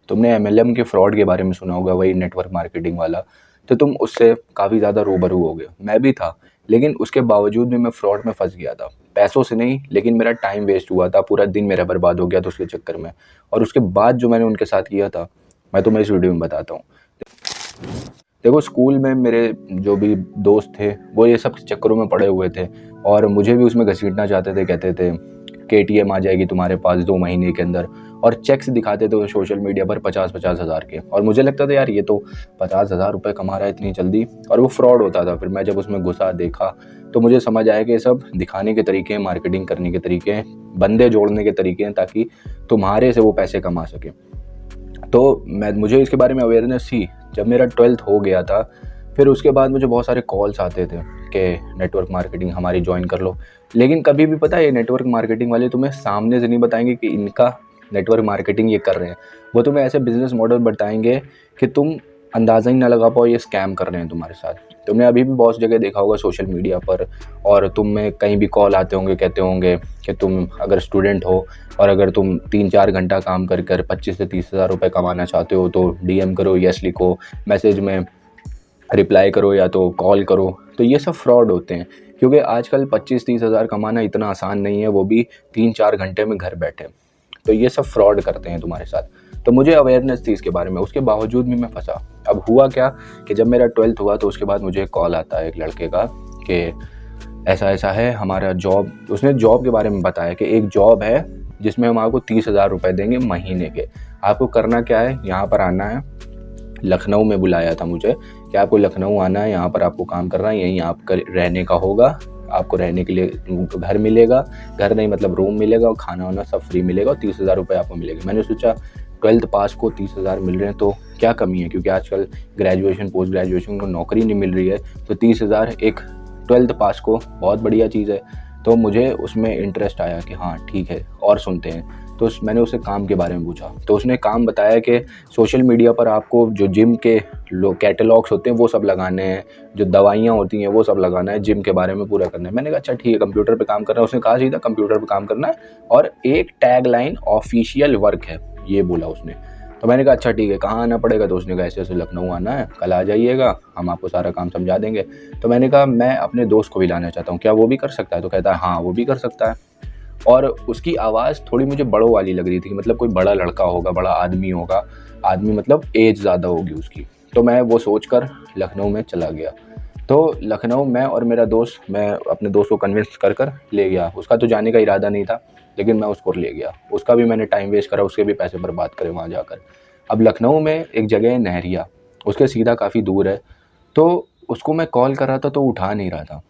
तुमने MLM के fraud के बारे में सुना होगा, वही नेटवर्क मार्केटिंग वाला। तो तुम उससे काफ़ी ज़्यादा रूबरू हो गए, मैं भी था। लेकिन उसके बावजूद भी मैं फ्रॉड में फंस गया था, पैसों से नहीं, लेकिन मेरा टाइम वेस्ट हुआ था, पूरा दिन मेरा बर्बाद हो गया था उसके चक्कर में। और उसके बाद जो मैंने उनके साथ किया था, मैं तुम्हें इस वीडियो में बताता हूँ। देखो, स्कूल में मेरे जो भी दोस्त थे वो ये सब चक्करों में पड़े हुए थे और मुझे भी उसमें घसीटना चाहते थे। कहते थे KTM आ जाएगी तुम्हारे पास 2 महीने के अंदर, और चेक्स दिखाते थे वो सोशल मीडिया पर 50-50 हज़ार के। और मुझे लगता था यार ये तो 50,000 रुपये कमा रहा है इतनी जल्दी, और वो फ्रॉड होता था। फिर मैं जब उसमें घुसा, देखा, तो मुझे समझ आया कि ये सब दिखाने के तरीके हैं, मार्केटिंग करने के तरीके हैं, बंदे जोड़ने के तरीके हैं, ताकि तुम्हारे से वो पैसे कमा सके। तो मुझे इसके बारे में अवेयरनेस थी जब मेरा 12th हो गया था। फिर उसके बाद मुझे बहुत सारे कॉल्स आते थे कि नेटवर्क मार्केटिंग हमारी ज्वाइन कर लो। लेकिन कभी भी पता है, ये नेटवर्क मार्केटिंग वाले तुम्हें सामने से नहीं बताएंगे कि इनका नेटवर्क मार्केटिंग ये कर रहे हैं। वो तुम्हें ऐसे बिजनेस मॉडल बताएंगे कि तुम अंदाज़ा ही ना लगा पाओ ये स्कैम कर रहे हैं तुम्हारे साथ। तुमने अभी भी बहुत जगह देखा होगा सोशल मीडिया पर, और तुम्हें कहीं भी कॉल आते होंगे, कहते होंगे कि तुम अगर स्टूडेंट हो और अगर तुम 3-4 घंटा काम कर 25 से 30 हज़ार रुपये कमाना चाहते हो तो DM करो, यस लिखो, मैसेज में रिप्लाई करो या तो कॉल करो। तो ये सब फ्रॉड होते हैं, क्योंकि आजकल 25-30 हज़ार कमाना इतना आसान नहीं है, वो भी 3-4 घंटे में घर बैठे। तो ये सब फ्रॉड करते हैं तुम्हारे साथ। तो मुझे अवेयरनेस थी इसके बारे में, उसके बावजूद भी मैं फंसा। अब हुआ क्या कि जब मेरा 12th हुआ तो उसके बाद मुझे कॉल आता है एक लड़के का कि ऐसा ऐसा है हमारा जॉब। उसने जॉब के बारे में बताया कि एक जॉब है जिसमें हम आपको 30,000 रुपये देंगे महीने के। आपको करना क्या है, यहाँ पर आना है। लखनऊ में बुलाया था मुझे कि आपको लखनऊ आना है, यहाँ पर आपको काम करना है, यहीं आपका रहने का होगा। आपको रहने के लिए घर मिलेगा, घर नहीं मतलब रूम मिलेगा, और खाना वाना सब फ्री मिलेगा, और 30,000 रुपये आपको मिलेगा। मैंने सोचा 12th पास को 30,000 मिल रहे हैं तो क्या कमी है, क्योंकि आजकल ग्रेजुएशन पोस्ट ग्रेजुएशन को नौकरी नहीं मिल रही है। तो 30,000 एक 12th पास को बहुत बढ़िया चीज़ है। तो मुझे उसमें इंटरेस्ट आया कि हाँ ठीक है और सुनते हैं। तो मैंने उससे काम के बारे में पूछा, तो उसने काम बताया कि सोशल मीडिया पर आपको जो जिम के कैटलॉग्स होते हैं वो सब लगाने हैं, जो दवाइयाँ होती हैं वो सब लगाना है, जिम के बारे में पूरा करना है। मैंने कहा अच्छा ठीक है, कंप्यूटर पे काम करना है। उसने कहा सीधा कंप्यूटर पे काम करना है, और एक टैग लाइन ऑफिशियल वर्क है, ये बोला उसने। तो मैंने कहा अच्छा ठीक है, कहाँ आना पड़ेगा? तो उसने कहा ऐसे ऐसे लखनऊ आना है, कल आ जाइएगा, हम आपको सारा काम समझा देंगे। तो मैंने कहा मैं अपने दोस्त को भी लाना चाहता हूँ, क्या वो भी कर सकता है? तो कहता है हाँ वो भी कर सकता है। और उसकी आवाज़ थोड़ी मुझे बड़ों वाली लग रही थी, मतलब कोई बड़ा लड़का होगा, बड़ा आदमी होगा, आदमी मतलब एज ज़्यादा होगी उसकी। तो मैं वो सोचकर लखनऊ में चला गया। तो लखनऊ मैं और मेरा दोस्त, मैं अपने दोस्त को कन्विंस कर ले गया। उसका तो जाने का इरादा नहीं था, लेकिन मैं उसको ले गया। उसका भी मैंने टाइम वेस्ट करा, उसके भी पैसे बर्बाद करे वहाँ जाकर। अब लखनऊ में एक जगह है नहरिया, उसके सीधा काफ़ी दूर है। तो उसको मैं कॉल कर रहा था तो उठा नहीं रहा था।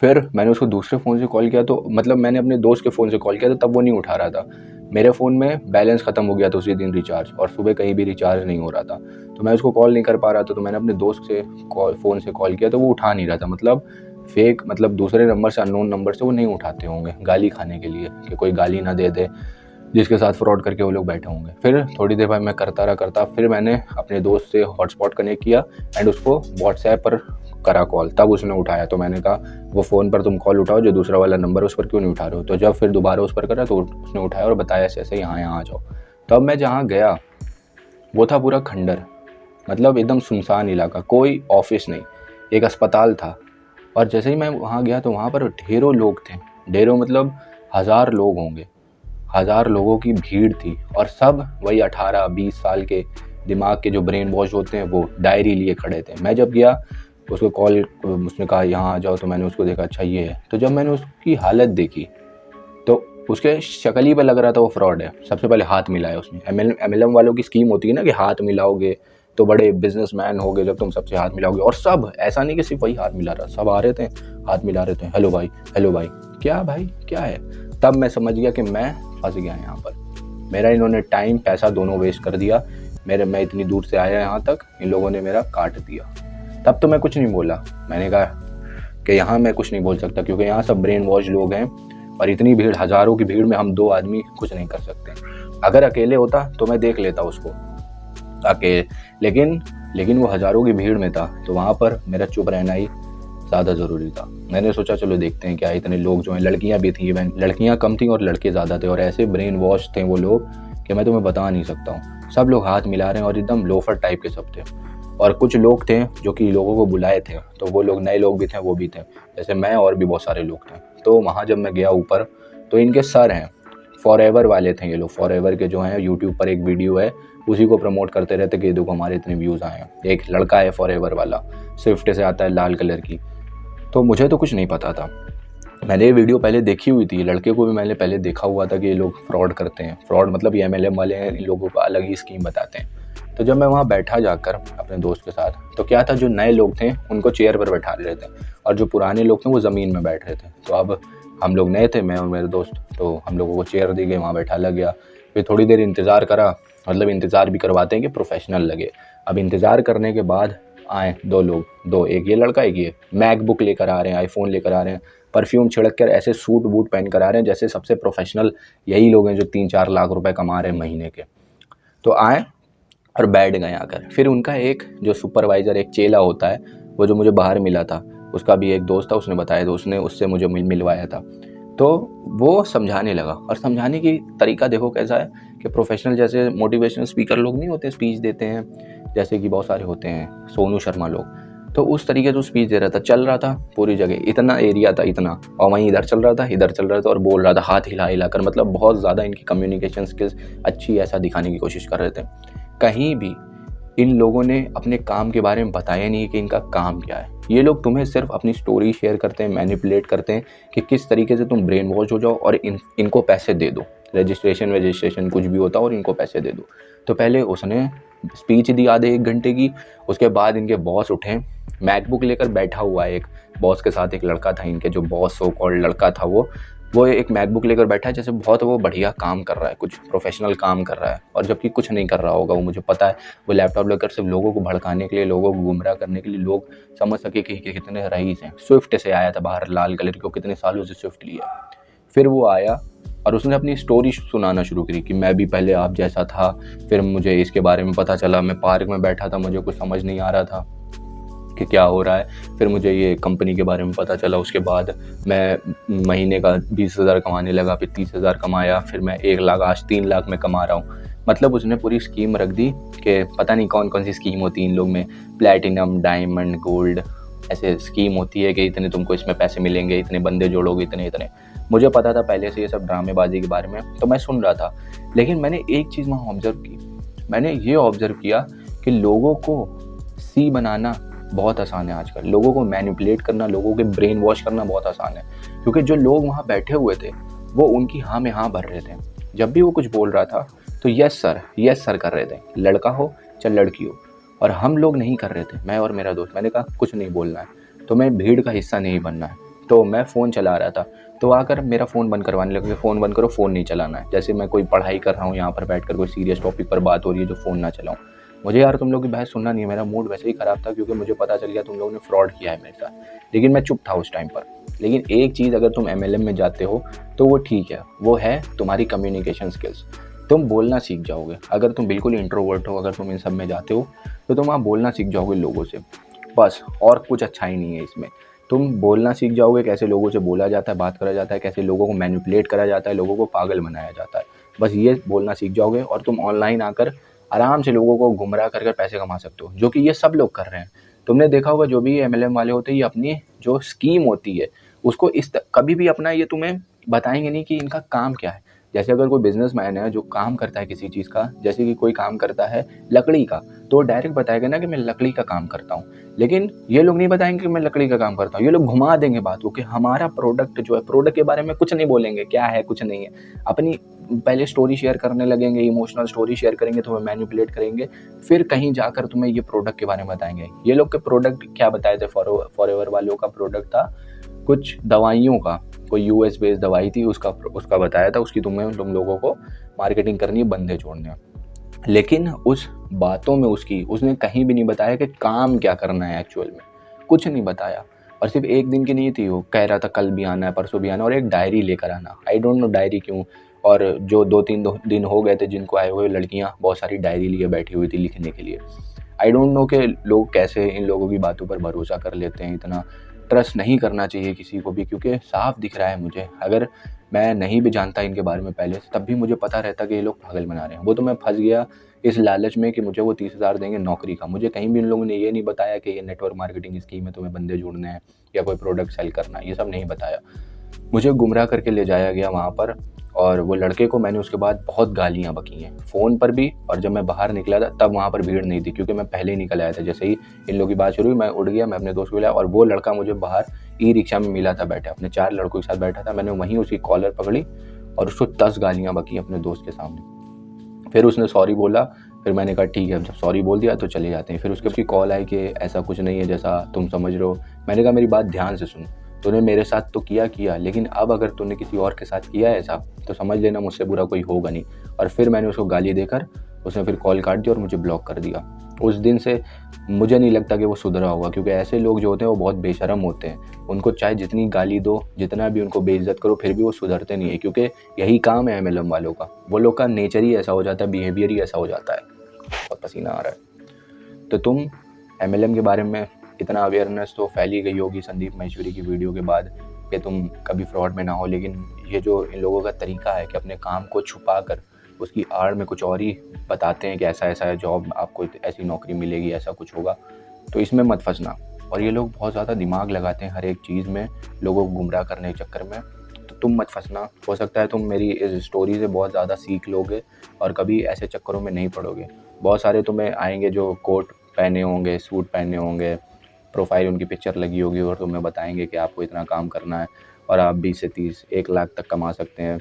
फिर मैंने उसको दूसरे फ़ोन से कॉल किया, तो मतलब मैंने अपने दोस्त के फ़ोन से कॉल किया तो तब वो नहीं उठा रहा था। मेरे फ़ोन में बैलेंस ख़त्म हो गया था उसी दिन, रिचार्ज, और सुबह कहीं भी रिचार्ज नहीं हो रहा था। तो मैं उसको कॉल नहीं कर पा रहा था। तो मैंने अपने दोस्त से फ़ोन से कॉल किया तो वो उठा नहीं रहा था। मतलब फेक, मतलब दूसरे नंबर से, अननोन नंबर से वो नहीं उठाते होंगे गाली खाने के लिए, कि कोई गाली ना दे दे जिसके साथ फ्रॉड करके वो लोग बैठे होंगे। फिर थोड़ी देर बाद मैं करता, फिर मैंने अपने दोस्त से हॉटस्पॉट कनेक्ट किया एंड उसको व्हाट्सएप पर करा कॉल, तब उसने उठाया। तो मैंने कहा वो फ़ोन पर तुम कॉल उठाओ, जो दूसरा वाला नंबर उस पर क्यों नहीं उठा रहे हो? तो जब फिर दोबारा उस पर करा तो उसने उठाया और बताया ऐसे ऐसे यहाँ आ जाओ। तब मैं जहाँ गया वो था पूरा खंडर, मतलब एकदम सुनसान इलाका, कोई ऑफिस नहीं, एक अस्पताल था। और जैसे ही मैं वहाँ गया तो वहाँ पर ढेरों लोग थे, ढेरों मतलब 1000 लोग होंगे, 1000 लोगों की भीड़ थी। और सब वही 18-20 साल के दिमाग के जो ब्रेन वॉश होते हैं वो डायरी लिए खड़े थे। मैं जब गया उसको कॉल, उसने कहा यहाँ आ जाओ, तो मैंने उसको देखा अच्छा ये है। तो जब मैंने उसकी हालत देखी तो उसके शक्ल ही पे लग रहा था वो फ्रॉड है। सबसे पहले हाथ मिलाया उसने। MLM वालों की स्कीम होती है ना कि हाथ मिलाओगे तो बड़े बिजनेसमैन होगे जब तुम सबसे हाथ मिलाओगे। और सब, ऐसा नहीं कि सिर्फ वही हाथ मिला रहा, सब आ रहे थे, हाथ मिला रहे थे, हेलो भाई, हेलो भाई, क्या भाई क्या है। तब मैं समझ गया कि मैं फंस गया यहाँ पर। मेरा इन्होंने टाइम पैसा दोनों वेस्ट कर दिया। मैं इतनी दूर से आया यहाँ तक, इन लोगों ने मेरा काट दिया। तब तो मैं कुछ नहीं बोला, मैंने कहा कि यहाँ मैं कुछ नहीं बोल सकता, क्योंकि यहाँ सब ब्रेन वॉश लोग हैं और इतनी भीड़, हज़ारों की भीड़ में हम 2 आदमी कुछ नहीं कर सकते। अगर अकेले होता तो मैं देख लेता उसको लेकिन वो हज़ारों की भीड़ में था, तो वहाँ पर मेरा चुप रहना ही ज़्यादा ज़रूरी था। मैंने सोचा चलो देखते हैं क्या, इतने लोग जो हैं, लड़कियाँ भी थी, लड़कियाँ कम थी और लड़के ज़्यादा थे, और ऐसे ब्रेन वॉश थे वो लोग कि मैं तुम्हें बता नहीं सकता हूँ। सब लोग हाथ मिला रहे हैं और एकदम लोफर टाइप के सब थे। और कुछ लोग थे जो कि लोगों को बुलाए थे, तो वो लोग नए लोग भी थे, वो भी थे, जैसे मैं और भी बहुत सारे लोग थे। तो वहाँ जब मैं गया ऊपर, तो इनके सर हैं, फॉरएवर वाले थे ये लोग। फॉरएवर के जो हैं, यूट्यूब पर एक वीडियो है, उसी को प्रमोट करते रहते कि देखो हमारे इतने व्यूज़ आए हैं। एक लड़का है फॉरएवर वाला, स्विफ्ट से आता है, लाल कलर की। तो मुझे तो कुछ नहीं पता था, मैंने ये वीडियो पहले देखी हुई थी, लड़के को भी मैंने पहले देखा हुआ था कि ये लोग फ्रॉड करते हैं। फ्रॉड मतलब ये MLM वाले हैं, इन लोगों को अलग ही स्कीम बताते हैं। तो जब मैं वहाँ बैठा जाकर अपने दोस्त के साथ, तो क्या था, जो नए लोग थे उनको चेयर पर बैठा रहे थे और जो पुराने लोग थे वो ज़मीन में बैठ रहे थे। तो अब हम लोग नए थे, मैं और मेरे दोस्त, तो हम लोगों को चेयर दी गई, वहाँ बैठा लग गया। फिर थोड़ी देर इंतज़ार करा, मतलब इंतज़ार भी करवाते हैं कि प्रोफेशनल लगे। अब इंतज़ार करने के बाद आए दो लोग, दो, एक ये लड़का, एक ये, मैकबुक लेकर आ रहे हैं, आईफोन लेकर आ रहे हैं, परफ्यूम छिड़क कर ऐसे सूट बूट पहन कर आ रहे हैं जैसे सबसे प्रोफेशनल यही लोग हैं जो 3-4 लाख रुपए कमा रहे हैं महीने के। तो आए और बैठ गए आकर। फिर उनका एक जो सुपरवाइज़र, एक चेला होता है, वो जो मुझे बाहर मिला था, उसका भी एक दोस्त था, उसने बताया, तो उसने उससे मुझे मिलवाया था। तो वो समझाने लगा, और समझाने की तरीका देखो कैसा है कि प्रोफेशनल, जैसे मोटिवेशनल स्पीकर लोग नहीं होते, स्पीच देते हैं, जैसे कि बहुत सारे होते हैं, सोनू शर्मा लोग, तो उस तरीके से स्पीच दे रहा था, चल रहा था पूरी जगह, इतना एरिया था इतना, और वहीं इधर चल रहा था, इधर चल रहा था, और बोल रहा था हाथ हिला हिला कर, मतलब बहुत ज़्यादा इनकी कम्युनिकेशन स्किल्स अच्छी ऐसा दिखाने की कोशिश कर रहे थे। कहीं भी इन लोगों ने अपने काम के बारे में बताया नहीं कि इनका काम क्या है। ये लोग तुम्हें सिर्फ अपनी स्टोरी शेयर करते हैं, मैनिपुलेट करते हैं कि किस तरीके से तुम ब्रेन वॉश हो जाओ और इनको पैसे दे दो, रजिस्ट्रेशन कुछ भी होता और इनको पैसे दे दो। तो पहले उसने स्पीच दी आधे 1 घंटे की, उसके बाद इनके बॉस उठे, मैकबुक लेकर बैठा हुआ है एक बॉस के साथ, एक लड़का था इनके, जो बॉस सो कॉल्ड लड़का था, वो एक मैकबुक लेकर बैठा है, जैसे बहुत वो बढ़िया काम कर रहा है, कुछ प्रोफेशनल काम कर रहा है, और जबकि कुछ नहीं कर रहा होगा वो, मुझे पता है। वो लैपटॉप लेकर सिर्फ लोगों को भड़काने के लिए, लोगों को गुमराह करने के लिए, लोग समझ सके कि कितने रईस हैं। स्विफ्ट से आया था बाहर, लाल कलर की, कितने सालों से स्विफ्ट लिया। फिर वो आया और उसने अपनी स्टोरी सुनाना शुरू करी कि मैं भी पहले आप जैसा था, फिर मुझे इसके बारे में पता चला, मैं पार्क में बैठा था, मुझे कुछ समझ नहीं आ रहा था कि क्या हो रहा है, फिर मुझे ये कंपनी के बारे में पता चला, उसके बाद मैं महीने का 20,000 कमाने लगा, फिर 30,000 कमाया, फिर मैं 1 लाख, आज 3 लाख में कमा रहा हूँ। मतलब उसने पूरी स्कीम रख दी कि पता नहीं कौन कौन सी स्कीम होती है इन लोग में, प्लैटिनम, डायमंड, गोल्ड, ऐसे स्कीम होती है कि इतने तुमको इसमें पैसे मिलेंगे, इतने बंदे जोड़ोगे, इतने इतने। मुझे पता था पहले से ये सब ड्रामेबाजी के बारे में, तो मैं सुन रहा था। लेकिन मैंने एक चीज़ वहाँ ऑब्ज़र्व की, मैंने ये ऑब्ज़र्व किया कि लोगों को सी बनाना बहुत आसान है आजकल, लोगों को मैनिपुलेट करना, लोगों के ब्रेन वॉश करना बहुत आसान है। क्योंकि जो लोग वहाँ बैठे हुए थे वो उनकी हाँ में हाँ भर रहे थे। जब भी वो कुछ बोल रहा था तो यस सर कर रहे थे, लड़का हो चाहे लड़की हो। और हम लोग नहीं कर रहे थे, मैं और मेरा दोस्त। मैंने कहा कुछ नहीं बोलना है, तो मैं भीड़ का हिस्सा नहीं बनना है। तो मैं फ़ोन चला रहा था, तो आकर मेरा फ़ोन बंद करवाने लगे, फ़ोन बंद करो, फ़ोन नहीं चलाना है। जैसे मैं कोई पढ़ाई कर रहा हूँ, यहाँ पर बैठकर कोई सीरियस टॉपिक पर बात हो रही है, जो फ़ोन ना चलाऊँ। मुझे यार तुम लोग की बहस सुनना नहीं है, मेरा मूड वैसे ही ख़राब था, क्योंकि मुझे पता चल गया तुम लोगों ने फ्रॉड किया है मेरे साथ। लेकिन मैं चुप था उस टाइम पर। लेकिन एक चीज़, अगर तुम MLM में जाते हो तो वो ठीक है, वो है तुम्हारी कम्युनिकेशन स्किल्स। तुम बोलना सीख जाओगे। अगर तुम बिल्कुल इंट्रोवर्ट हो, अगर तुम इन सब में जाते हो, तो तुम वहाँ बोलना सीख जाओगे लोगों से, बस। और कुछ अच्छा ही नहीं है इसमें। तुम बोलना सीख जाओगे, कैसे लोगों से बोला जाता है, बात करा जाता है, कैसे लोगों को मैनिपुलेट करा जाता है, लोगों को पागल बनाया जाता है, बस ये बोलना सीख जाओगे। और तुम ऑनलाइन आकर आराम से लोगों को गुमराह कर पैसे कमा सकते हो, जो कि ये सब लोग कर रहे हैं। तुमने देखा होगा जो भी MLM वाले होते हैं, ये अपनी जो स्कीम होती है उसको कभी भी अपना, ये तुम्हें बताएंगे नहीं कि इनका काम क्या है। जैसे अगर कोई बिजनेसमैन है जो काम करता है किसी चीज़ का, जैसे कि कोई काम करता है लकड़ी का, तो डायरेक्ट बताएगा ना कि मैं लकड़ी का काम करता हूँ। लेकिन ये लोग नहीं बताएंगे कि मैं लकड़ी का काम करता हूँ। ये लोग घुमा देंगे बात को कि हमारा प्रोडक्ट जो है, प्रोडक्ट के बारे में कुछ नहीं बोलेंगे, क्या है कुछ नहीं है। अपनी पहले स्टोरी शेयर करने लगेंगे, इमोशनल स्टोरी शेयर करेंगे, तुम्हें मैनिपुलेट करेंगे, फिर कहीं जाकर तुम्हें ये प्रोडक्ट के बारे में बताएंगे। ये लोग के प्रोडक्ट क्या बताए थे, फॉरएवर वालों का प्रोडक्ट था कुछ दवाइयों का, कोई US बेस्ड दवाई थी, उसका बताया था, उसकी तुम लोगों को मार्केटिंग करनी है, बंदे जोड़ने हैं। लेकिन उस बातों में उसने कहीं भी नहीं बताया कि काम क्या करना है एक्चुअल में, कुछ नहीं बताया। और सिर्फ एक दिन की नहीं थी, वो कह रहा था कल भी आना है, परसों भी आना, और एक डायरी लेकर आना। आई डोंट नो डायरी क्यों। और जो 2-3 दिन हो गए थे जिनको आए हुए, लड़कियां बहुत सारी डायरी लिए बैठी हुई थी लिखने के लिए। आई डोंट नो कि लोग कैसे इन लोगों की बातों पर भरोसा कर लेते हैं इतना। ट्रस्ट नहीं करना चाहिए किसी को भी, क्योंकि साफ दिख रहा है मुझे, अगर मैं नहीं भी जानता इनके बारे में पहले से, तब भी मुझे पता रहता कि ये लोग पागल बना रहे हैं। वो तो मैं फंस गया इस लालच में कि मुझे वो 30,000 देंगे नौकरी का। मुझे कहीं भी उन लोगों ने ये नहीं बताया कि ये नेटवर्क मार्केटिंग स्कीम है, तुम्हें बंदे जोड़ने हैं या कोई प्रोडक्ट सेल करना है, ये सब नहीं बताया। मुझे गुमराह करके ले जाया गया वहाँ पर, और वो लड़के को मैंने उसके बाद बहुत गालियाँ बकी हैं फ़ोन पर भी, और जब मैं बाहर निकला था तब वहाँ पर भीड़ नहीं थी, क्योंकि मैं पहले ही निकल आया था। जैसे ही इन लोगों की बात शुरू हुई मैं उठ गया, मैं अपने दोस्त को बुलाया, और वो लड़का मुझे बाहर ई-रिक्शा में मिला था बैठा, अपने 4 लड़कों के साथ बैठा था। मैंने वहीं उसकी कॉलर पकड़ी और उसको 10 गालियाँ बकी अपने दोस्त के सामने। फिर उसने सॉरी बोला, फिर मैंने कहा ठीक है, जब सॉरी बोल दिया तो चले जाते हैं। फिर उसके उसकी कॉल आई कि ऐसा कुछ नहीं है जैसा तुम समझ रहे हो। मैंने कहा मेरी बात ध्यान से सुन, तूने मेरे साथ तो किया, लेकिन अब अगर तूने किसी और के साथ किया है ऐसा, तो समझ लेना मुझसे बुरा कोई होगा नहीं। और फिर मैंने उसको गाली देकर, उसने फिर कॉल काट दी और मुझे ब्लॉक कर दिया। उस दिन से मुझे नहीं लगता कि वो सुधरा होगा, क्योंकि ऐसे लोग जो होते हैं वो बहुत बेशर्म होते हैं। उनको चाहे जितनी गाली दो, जितना भी उनको बेइज्जत करो, फिर भी वो सुधरते नहीं है, क्योंकि यही काम है MLM वालों का। वो लोग का नेचर ही ऐसा हो जाता है, बिहेवियर ही ऐसा हो जाता है। बहुत पसीना आ रहा है। तो तुम MLM के बारे में इतना अवेयरनेस तो फैली गई होगी संदीप महेश्वरी की वीडियो के बाद कि तुम कभी फ्रॉड में ना हो, लेकिन ये जो इन लोगों का तरीका है कि अपने काम को छुपा कर उसकी आड़ में कुछ और ही बताते हैं कि ऐसा ऐसा है जॉब, आपको ऐसी नौकरी मिलेगी, ऐसा कुछ होगा, तो इसमें मत फंसना। और ये लोग बहुत ज़्यादा दिमाग लगाते हैं हर एक चीज़ में, लोगों को गुमराह करने के चक्कर में, तो तुम मत फंसना। हो सकता है तुम मेरी इस स्टोरी से बहुत ज़्यादा सीख लोगे और कभी ऐसे चक्करों में नहीं पड़ोगे। बहुत सारे तुम्हें आएंगे जो कोट पहने होंगे, सूट पहने होंगे, प्रोफाइल उनकी पिक्चर लगी होगी, और तुम्हें बताएंगे कि आपको इतना काम करना है और आप 20 से 30 1 लाख तक कमा सकते हैं।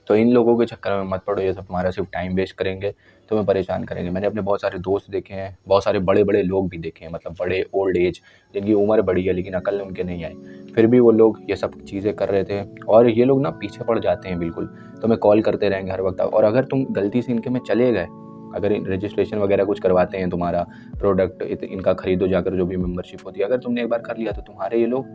तो इन लोगों के चक्कर में मत पड़ो, ये सब तुम्हारा सिर्फ टाइम वेस्ट करेंगे, तुम्हें परेशान करेंगे। मैंने अपने बहुत सारे दोस्त देखे हैं, बहुत सारे बड़े बड़े लोग भी देखे हैं, मतलब बड़े ओल्ड एज, जिनकी उम्र बड़ी है लेकिन अकल उनके नहीं आई, फिर भी वो लोग ये सब चीज़ें कर रहे थे। और ये लोग ना पीछे पड़ जाते हैं बिल्कुल, तुम्हें कॉल करते रहेंगे हर वक्त। और अगर तुम गलती से इनके में चले गए, अगर रजिस्ट्रेशन वगैरह कुछ करवाते हैं, तुम्हारा प्रोडक्ट इनका खरीदो जाकर, जो भी मेंबरशिप होती है, अगर तुमने एक बार कर लिया तो तुम्हारे ये लोग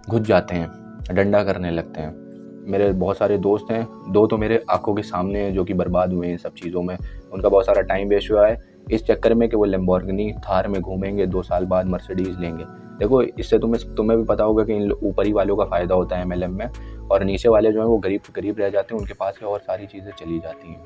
घुस जाते हैं, डंडा करने लगते हैं। मेरे बहुत सारे दोस्त हैं, 2 तो मेरे आंखों के सामने हैं जो कि बर्बाद हुए हैं इन सब चीज़ों में। उनका बहुत सारा टाइम वेस्ट हुआ है इस चक्कर में कि वो लैम्बोर्गिनी थार में घूमेंगे, 2 साल बाद मर्सिडीज़ लेंगे। देखो, इससे तुम्हें भी पता होगा कि इन ऊपरी वालों का फ़ायदा होता है MLM में, और नीचे वाले जो हैं वो गरीब रह जाते हैं, उनके पास से और सारी चीज़ें चली जाती हैं।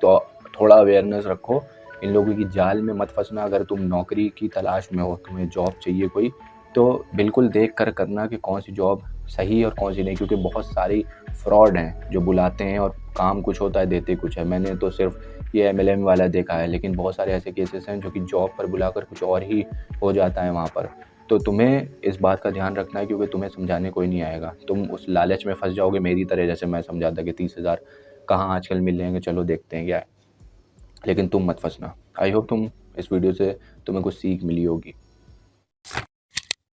तो थोड़ा अवेयरनेस रखो, इन लोगों की जाल में मत फंसना। अगर तुम नौकरी की तलाश में हो, तुम्हें जॉब चाहिए कोई, तो बिल्कुल देख कर करना कि कौन सी जॉब सही है और कौन सी नहीं, क्योंकि बहुत सारी फ्रॉड हैं जो बुलाते हैं और काम कुछ होता है, देते कुछ है। मैंने तो सिर्फ ये MLM वाला देखा है, लेकिन बहुत सारे ऐसे केसेस हैं जो कि जॉब पर बुलाकर कुछ और ही हो जाता है वहाँ पर। तो तुम्हें इस बात का ध्यान रखना है, क्योंकि तुम्हें समझाने कोई नहीं आएगा। तुम उस लालच में फंस जाओगे मेरी तरह, जैसे मैं समझाता कि 30,000 कहाँ आजकल मिल जाएंगे, चलो देखते हैं क्या है, लेकिन तुम मत फंसना। आई होप इस वीडियो से तुम्हें कुछ सीख मिली होगी।